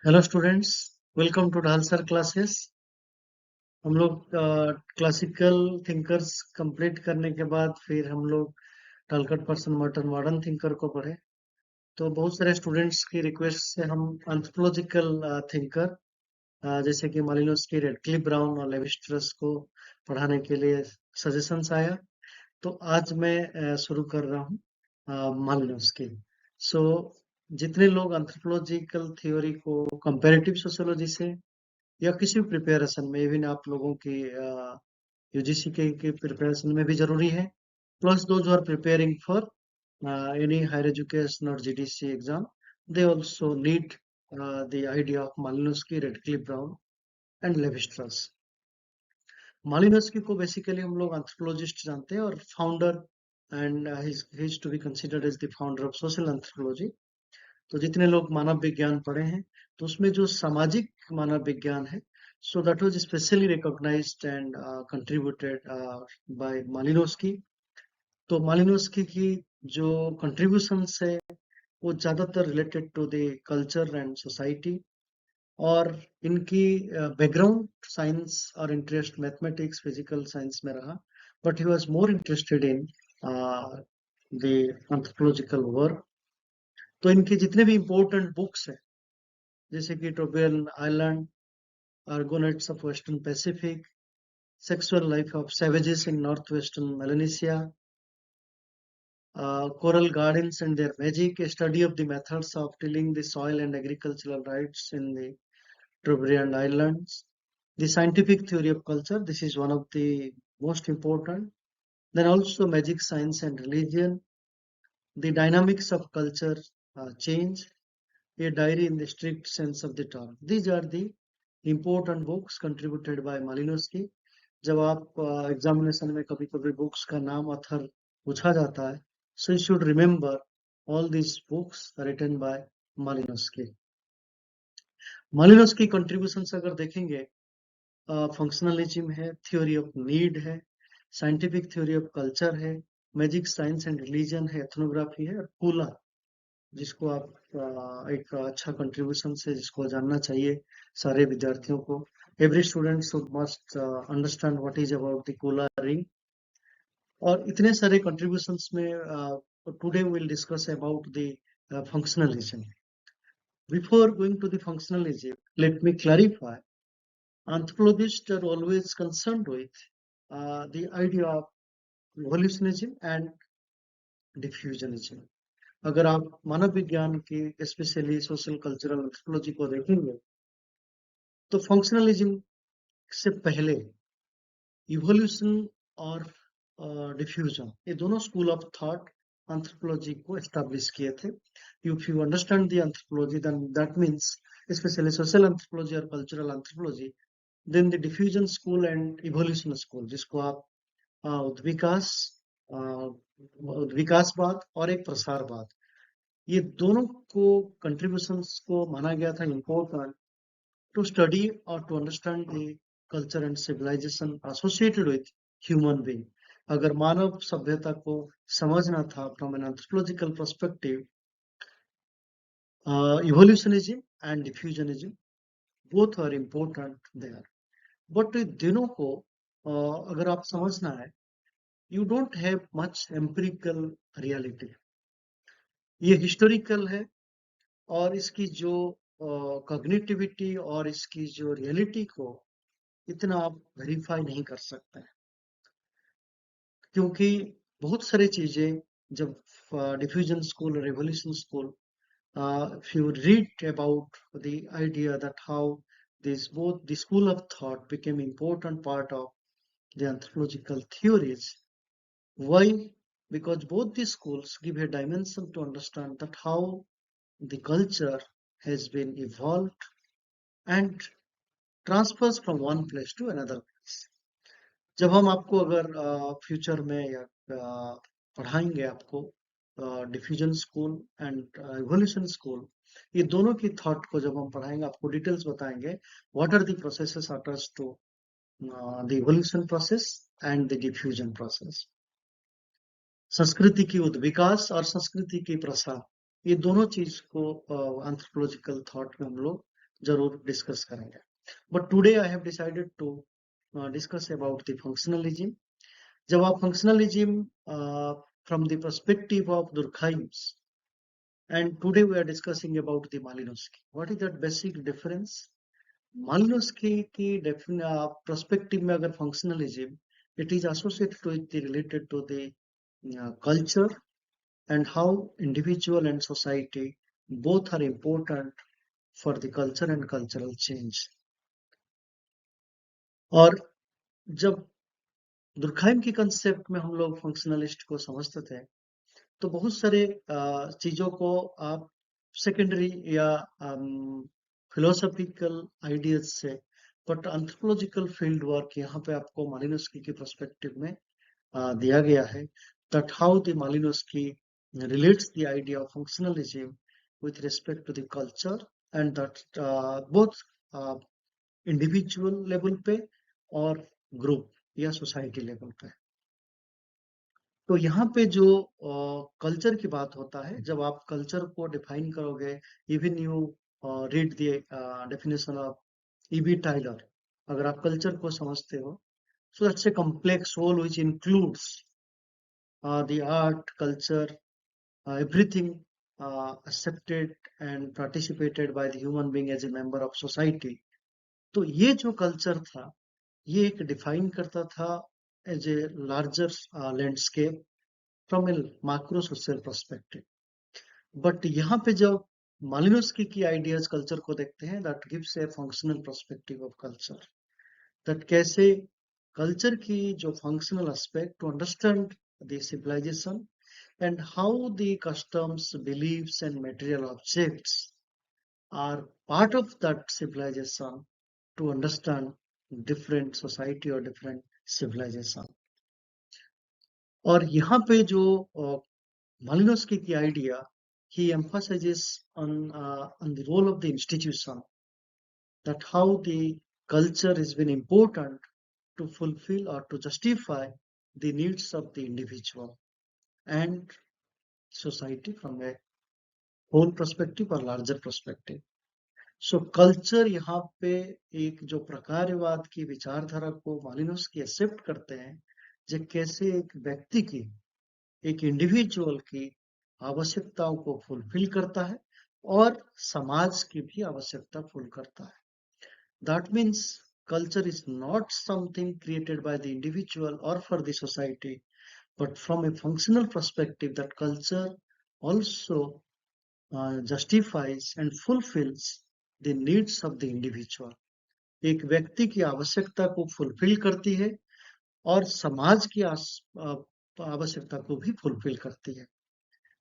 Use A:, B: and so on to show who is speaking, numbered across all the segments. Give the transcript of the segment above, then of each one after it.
A: Hello students, welcome to ढाल sir classes. हम लोग क्लासिकल थिंकर्स कंप्लीट करने के बाद फिर हम लोग टलकट पर्सन मॉडर्न मॉडर्न थिंकर को पढ़े। तो बहुत सारे स्टूडेंट्स की रिक्वेस्ट से हम एंथ्रोपोलॉजिकल थिंकर जैसे कि मालिनोस्की, रेडक्लिफ ब्राउन और लेवी-स्ट्रॉस को पढ़ाने के लिए सजेशंस आया। तो आज मैं शुरू कर रहा हूँ मालिनोस्की। सो जितने लोग एंथ्रोपोलॉजिकल थ्योरी को कंपैरेटिव सोशियोलॉजी से या किसी भी प्रिपरेशन में, इवन आप लोगों की यूजीसी के प्रिपरेशन में भी जरूरी है, plus those are preparing for any higher education or GDC exam, they also need the idea of Malinowski, Radcliffe Brown and Levi-Strauss. Malinowski को बेसिकली हम लोग एंथ्रोपोलॉजिस्ट जानते हैं और founder and he is to be considered as the founder of social anthropology. तो जितने लोग मानव विज्ञान पढ़े हैं, तो उसमें जो सामाजिक मानव विज्ञान है, so that was specially recognized and contributed by Malinowski. तो मालिनोस्की की जो कंट्रीब्यूशंस है वो ज्यादातर related to the culture and society, और इनकी बैकग्राउंड साइंस और इंटरेस्ट मैथमेटिक्स फिजिकल साइंस में रहा, but he was more interested in the anthropological work. तो इनके जितने भी इम्पोर्टेंट बुक्स हैं, जैसे कि Trobriand island, Argonauts of western Pacific, sexual life of savages in north western Melanesia, coral gardens and their magic, a study of the methods of tilling the soil and agricultural rights in the Trobriand Islands, the scientific theory of culture, this is one of the most important. Then also magic, science and religion, the dynamics of culture change, a diary in the strict sense of the term. These are the important books contributed by Malinowski. जब आप examination में कभी कभी books का नाम author पूछा जाता है, so you should remember all these books written by Malinowski. Malinowski contributions अगर देखेंगे, फंक्शनलिज्म है, थ्योरी ऑफ नीड है, साइंटिफिक थ्योरी ऑफ कल्चर है, मैजिक, साइंस एंड रिलीजन है, एथनोग्राफी है, और कूला, जिसको आप एक अच्छा कंट्रीब्यूशन से जिसको जानना चाहिए सारे विद्यार्थियों को। Every student should must understand what is about the Kula ring. और इतने सारे कंट्रीब्यूशंस में today we will discuss about the functionalism. Before going to the functionalism, let me clarify, anthropologists are always concerned with the idea of evolutionism and diffusionism. अगर आप मानव विज्ञान की specially social cultural anthropology को देखेंगे, तो functionalism से पहले evolution और डिफ्यूजन, ये दोनों स्कूल ऑफ थॉट एंथ्रोपोलॉजी को एस्टैब्लिश किए थे। If you understand the anthropology, then that means specially social anthropology और cultural anthropology, then the diffusion school and evolution school, जिसको आप उद्विकास उद्विकासवाद और एक प्रसारवाद, ये दोनों को कंट्रीब्यूशंस को माना गया था इम्पोर्टेंट टू स्टडी और to understand the culture and civilization associated with human being. अगर मानव सभ्यता को समझना था from an anthropological perspective, evolutionism and diffusionism both are important there. But दोनों को अगर आप समझना है, you don't have much empirical reality. ये हिस्टोरिकल है, और इसकी जो कॉग्निटिविटी और इसकी जो रियलिटी को इतना आप वेरीफाई नहीं कर सकते हैं, क्योंकि बहुत सारी चीजें जब diffusion school, revolution school, if you read about the idea that how this both the school of thought became important part of the anthropological theories. Why? Because both these schools give a dimension to understand that how the culture has been evolved and transfers from one place to another place. जब हम आपको अगर future में या पढ़ाएंगे आपको diffusion school and evolution school, ये दोनों की थॉट को जब हम पढ़ाएंगे, आपको डिटेल्स बताएंगे what are the processes attached to the evolution process and the diffusion process. संस्कृति की उद्विकास और संस्कृति की प्रसार, ये दोनों चीज को एंथ्रोपोलॉजिकल थॉट में हम लोग जरूर डिस्कस करेंगे। But today I have decided to discuss about the functionalism. जब आप functionalism from the perspective of Durkheims, and today we are discussing about the Malinowski. What is that basic difference? Malinowski की perspective में अगर functionalism, it is associated with the related to the culture and how individual and society both are important for the culture and cultural change. और जब दुर्खाइम की concept में हम लोग functionalist को समझते थे, तो बहुत सारे चीजों को आप सेकेंडरी या फिलोसॉफिकल आइडियाज से, बट एंथ्रोपोलॉजिकल फील्ड वर्क यहाँ पे आपको मालिनोस्की के पर्सपेक्टिव में दिया गया है, that how the Malinowski relates the idea of functionalism with respect to the culture, and that both individual level पे और ग्रुप या सोसाइटी लेवल पे। तो यहाँ पे जो कल्चर की बात होता है, जब आप कल्चर को डिफाइन करोगे, even you read the definition of E.B. Tylor, अगर आप कल्चर को समझते हो, so that's a complex whole which includes the art, culture, everything accepted and participated by the human being as a member of society. तो ये जो culture था, ये एक डिफाइन करता था as a larger landscape from a micro social perspective. But यहाँ पे जब मालिनोस्की की आइडियाज कल्चर को देखते हैं, that gives a functional perspective of culture, that कैसे कल्चर की जो functional aspect to understand the civilization and how the customs, beliefs, and material objects are part of that civilization to understand different society or different civilization. और यहाँ पे जो मालिनोस्की की idea, he emphasizes on the role of the institution, that how the culture has been important to fulfill or to justify the needs of the individual and society from a whole perspective or larger perspective. So culture यहाँ पे एक जो प्रकारवाद की विचारधारा को मालिनोस्की accept करते हैं, जो कैसे एक व्यक्ति की, एक इंडिविजुअल की आवश्यकताओं को फुलफिल करता है और समाज की भी आवश्यकता फुल करता है। That means culture is not something created by the individual or for the society, but from a functional perspective, that culture also justifies and fulfills the needs of the individual. एक व्यक्ति की आवश्यकता को fulfil करती है और समाज की आवश्यकता को भी फुलफिल करती है।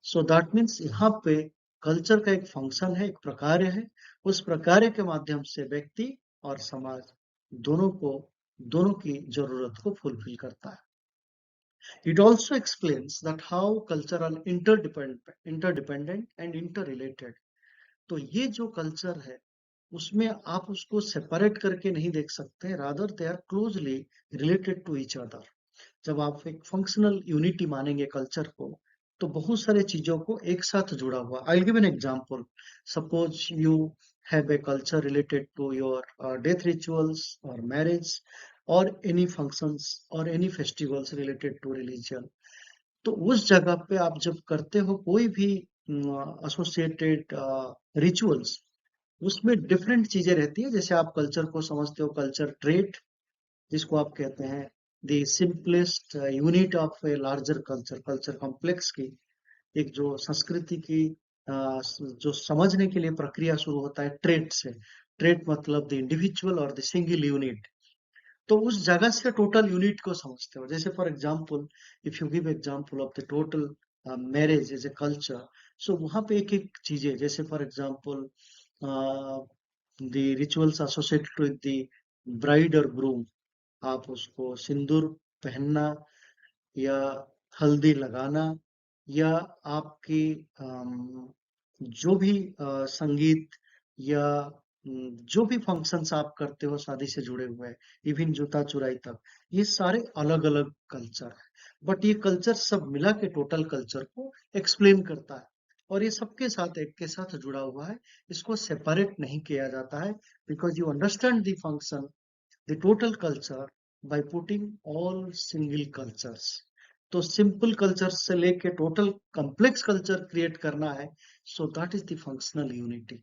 A: सो दैट मीन्स यहाँ पे कल्चर का एक फंक्शन है, एक प्रकार है, उस प्रकार के माध्यम से व्यक्ति और समाज दोनों की जरूरत को फुलफिल करता है। It also explains that how culture are interdependent and interrelated. तो ये जो कल्चर है, उसमें आप उसको सेपरेट करके नहीं देख सकते, rather they are closely related to each other. जब आप एक फंक्शनल यूनिटी मानेंगे कल्चर को, तो बहुत सारे चीजों को एक साथ जुड़ा हुआ। I give an example, suppose you have a culture related to your death rituals और मैरिज और एनी फंक्शंस और any festivals related to religion. तो उस जगह पे आप जब करते हो कोई भी एसोसिएटेड रिचुअल्स, उसमें डिफरेंट चीजें रहती है। जैसे आप कल्चर को समझते हो, कल्चर ट्रेट, जिसको आप कहते हैं the simplest unit of a larger culture, culture complex की एक जो संस्कृति की जो समझने के लिए प्रक्रिया शुरू होता है ट्रेट से। ट्रेट मतलब द इंडिविजुअल और द सिंगल यूनिट। तो उस जगह से टोटल यूनिट को समझते हो। जैसे for example, if you give example of the total marriage as a culture, so वहां पे एक एक चीजें, जैसे for example the rituals associated with the bride और ग्रूम, आप उसको सिंदूर पहनना या हल्दी लगाना या आपकी जो भी संगीत या जो भी फंक्शंस आप करते हो शादी से जुड़े हुए, इवन जूता चुराई तक, ये सारे अलग अलग कल्चर है। बट ये कल्चर सब मिला के टोटल कल्चर को एक्सप्लेन करता है। और ये सबके साथ एक के साथ जुड़ा हुआ है, इसको सेपरेट नहीं किया जाता है, because you understand the function, the total culture by putting all single cultures. तो सिंपल कल्चर से लेके टोटल कॉम्प्लेक्स कल्चर क्रिएट करना है, so that is the functional unity.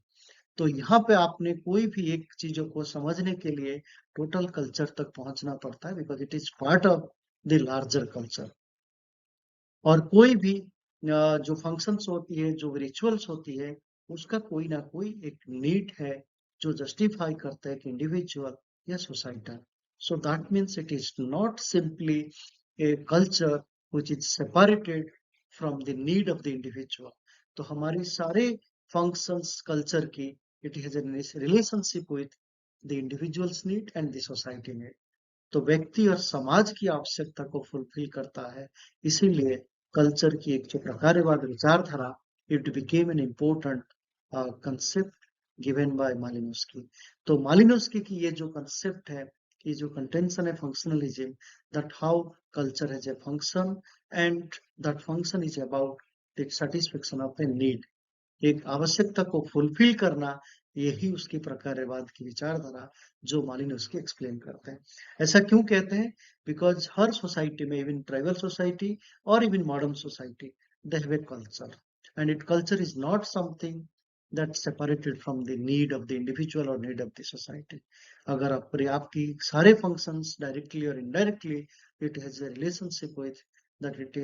A: तो यहाँ पे आपने कोई भी एक चीजों को समझने के लिए टोटल कल्चर तक पहुंचना पड़ता है, because it is part of the larger culture. और कोई भी जो फंक्शंस होती है, जो रिचुअल्स होती है, उसका कोई ना कोई एक नीड है जो जस्टिफाई करता है कि इंडिविजुअल या societal. So that means it is not simply a culture which is separated from the need of the individual. तो हमारी सारे फंक्शंस कल्चर की, it has a relationship with the individuals need and the society need. तो व्यक्ति और समाज की आवश्यकता को फुलफिल करता है। इसीलिए कल्चर की एक जो प्रकारवाद विचारधारा, it became an important concept given by Malinowski. तो मालिनोस्की की ये जो कंसेप्ट है, ये जो कंटेंशन है functionalism, that how culture has a function and that function is about the satisfaction of a need. एक आवश्यकता को फुलफिल करना, यही उसकी प्रकारवाद की विचारधारा जो मालिनोस्की एक्सप्लेन करते हैं। ऐसा क्यों कहते हैं? बिकॉज हर सोसाइटी में, इवन ट्राइबल सोसाइटी और even modern society, they have a culture, and it culture is not something that separated from the need of the individual or need of the society. अगर आपकी सारे functions directly or indirectly, it has a relationship with that it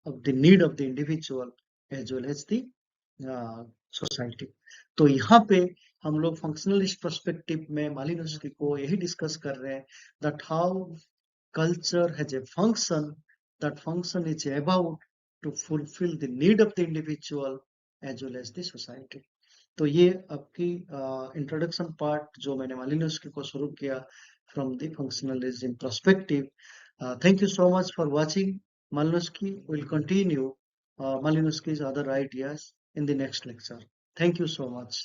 A: of the need of the individual as well as the society. तो यहाँ पे हम लोग functionalist perspective में मालिनोस्की को यही डिस्कस कर रहे हैं, that how culture has a function, that function is about to fulfil the need of the individual as well as the society. तो ये आपकी इंट्रोडक्शन पार्ट जो मैंने मालिनोस्की को शुरू किया from the functionalism perspective. Thank you so much for watching. Malinowski will continue Malinowski's other ideas in the next lecture. Thank you so much.